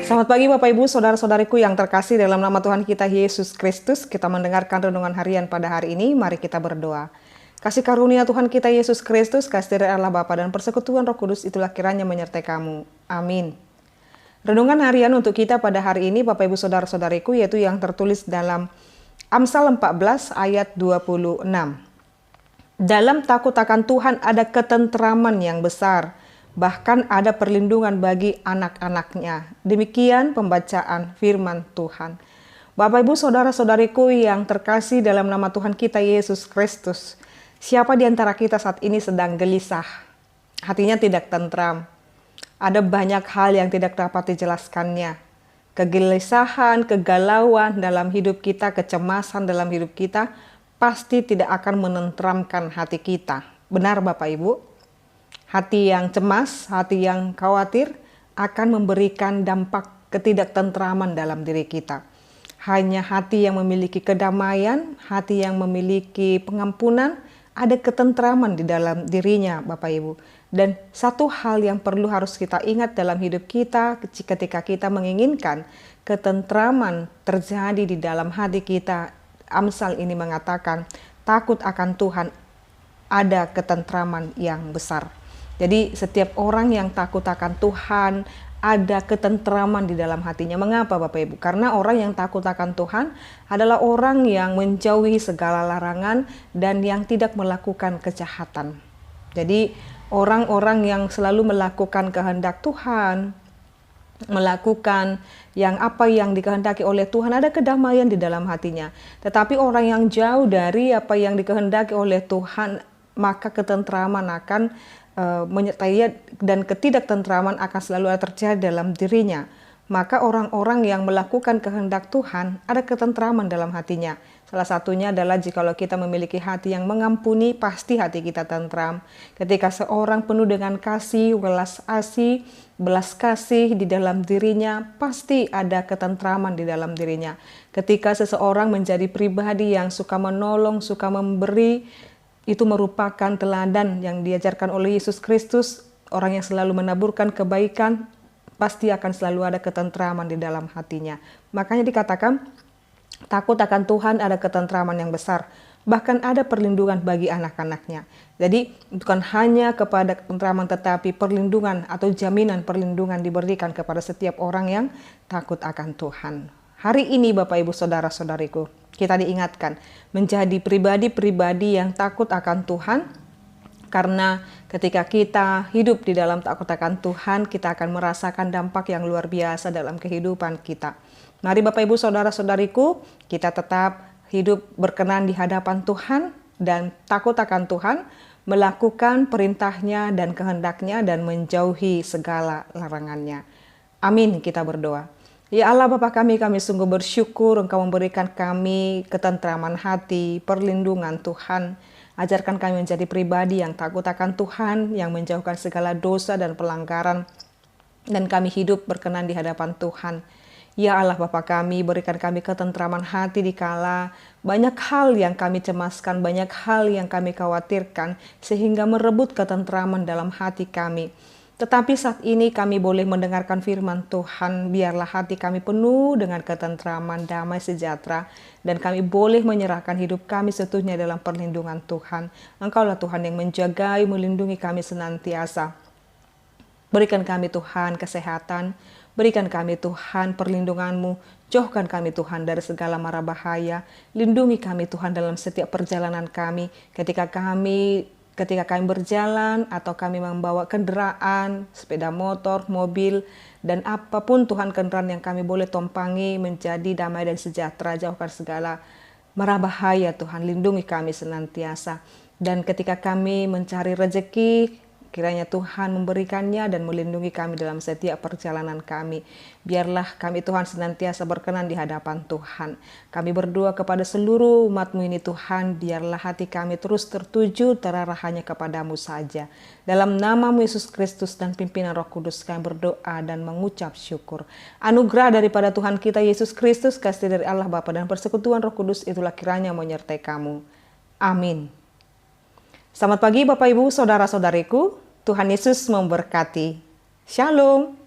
Selamat pagi Bapak Ibu, Saudara-saudariku yang terkasih dalam nama Tuhan kita Yesus Kristus. Kita mendengarkan renungan harian pada hari ini, mari kita berdoa. Kasih karunia Tuhan kita Yesus Kristus, kasih dari Allah Bapa dan persekutuan Roh Kudus itulah kiranya menyertai kamu. Amin. Renungan harian untuk kita pada hari ini Bapak Ibu Saudara-saudariku yaitu yang tertulis dalam Amsal 14 ayat 26. Dalam takut akan Tuhan ada ketentraman yang besar, bahkan ada perlindungan bagi anak-anaknya. Demikian pembacaan firman Tuhan. Bapak Ibu Saudara-saudariku yang terkasih dalam nama Tuhan kita Yesus Kristus. Siapa di antara kita saat ini sedang gelisah? Hatinya tidak tentram. Ada banyak hal yang tidak dapat dijelaskannya. Kegelisahan, kegalauan dalam hidup kita, kecemasan dalam hidup kita pasti tidak akan menentramkan hati kita. Benar Bapak Ibu? Hati yang cemas, hati yang khawatir akan memberikan dampak ketidaktentraman dalam diri kita. Hanya hati yang memiliki kedamaian, hati yang memiliki pengampunan, ada ketentraman di dalam dirinya Bapak Ibu. Dan satu hal yang perlu harus kita ingat dalam hidup kita ketika kita menginginkan ketentraman terjadi di dalam hati kita. Amsal ini mengatakan takut akan Tuhan ada ketentraman yang besar. Jadi setiap orang yang takut akan Tuhan ada ketentraman di dalam hatinya. Mengapa Bapak Ibu? Karena orang yang takut akan Tuhan adalah orang yang menjauhi segala larangan dan yang tidak melakukan kejahatan. Jadi orang-orang yang selalu melakukan kehendak Tuhan, melakukan apa yang dikehendaki oleh Tuhan, ada kedamaian di dalam hatinya. Tetapi orang yang jauh dari apa yang dikehendaki oleh Tuhan, maka ketentraman akan menyertai dan ketidaktentraman akan selalu terjadi dalam dirinya. Maka orang-orang yang melakukan kehendak Tuhan ada ketentraman dalam hatinya. Salah satunya adalah jikalau kita memiliki hati yang mengampuni, pasti hati kita tentram. Ketika seorang penuh dengan kasih, belas kasih di dalam dirinya, pasti ada ketentraman di dalam dirinya. Ketika seseorang menjadi pribadi yang suka menolong, suka memberi, itu merupakan teladan yang diajarkan oleh Yesus Kristus. Orang yang selalu menaburkan kebaikan pasti akan selalu ada ketentraman di dalam hatinya. Makanya dikatakan takut akan Tuhan ada ketentraman yang besar, bahkan ada perlindungan bagi anak-anaknya. Jadi bukan hanya kepada ketentraman tetapi perlindungan atau jaminan perlindungan diberikan kepada setiap orang yang takut akan Tuhan. Hari ini Bapak Ibu Saudara-saudariku, kita diingatkan menjadi pribadi-pribadi yang takut akan Tuhan, karena ketika kita hidup di dalam takut akan Tuhan, kita akan merasakan dampak yang luar biasa dalam kehidupan kita. Mari Bapak Ibu Saudara-saudariku, kita tetap hidup berkenan di hadapan Tuhan dan takut akan Tuhan, melakukan perintahnya dan kehendaknya dan menjauhi segala larangannya. Amin, kita berdoa. Ya Allah Bapa kami sungguh bersyukur Engkau memberikan kami ketentraman hati, perlindungan Tuhan. Ajarkan kami menjadi pribadi yang takut akan Tuhan, yang menjauhkan segala dosa dan pelanggaran, dan kami hidup berkenan di hadapan Tuhan. Ya Allah Bapa kami, berikan kami ketentraman hati dikala banyak hal yang kami cemaskan, banyak hal yang kami khawatirkan, sehingga merebut ketentraman dalam hati kami. Tetapi saat ini kami boleh mendengarkan firman Tuhan, biarlah hati kami penuh dengan ketentraman, damai sejahtera, dan kami boleh menyerahkan hidup kami setuhnya dalam perlindungan Tuhan. Engkaulah Tuhan yang menjagai, melindungi kami senantiasa. Berikan kami Tuhan kesehatan, berikan kami Tuhan perlindungan-Mu, jauhkan kami Tuhan dari segala mara bahaya, lindungi kami Tuhan dalam setiap perjalanan kami, ketika kami berjalan atau kami membawa kendaraan, sepeda motor, mobil, dan apapun Tuhan kendaraan yang kami boleh tumpangi menjadi damai dan sejahtera, jauhkan segala mara bahaya Tuhan, lindungi kami senantiasa. Dan ketika kami mencari rezeki, kiranya Tuhan memberikannya dan melindungi kami dalam setiap perjalanan kami. Biarlah kami Tuhan senantiasa berkenan di hadapan Tuhan. Kami berdoa kepada seluruh umat-Mu ini Tuhan, biarlah hati kami terus tertuju terarah hanya kepadamu saja. Dalam nama-Mu Yesus Kristus dan pimpinan Roh Kudus kami berdoa dan mengucap syukur. Anugerah daripada Tuhan kita Yesus Kristus, kasih dari Allah Bapa dan persekutuan Roh Kudus itulah kiranya menyertai kamu. Amin. Selamat pagi Bapak Ibu Saudara-saudariku, Tuhan Yesus memberkati. Shalom.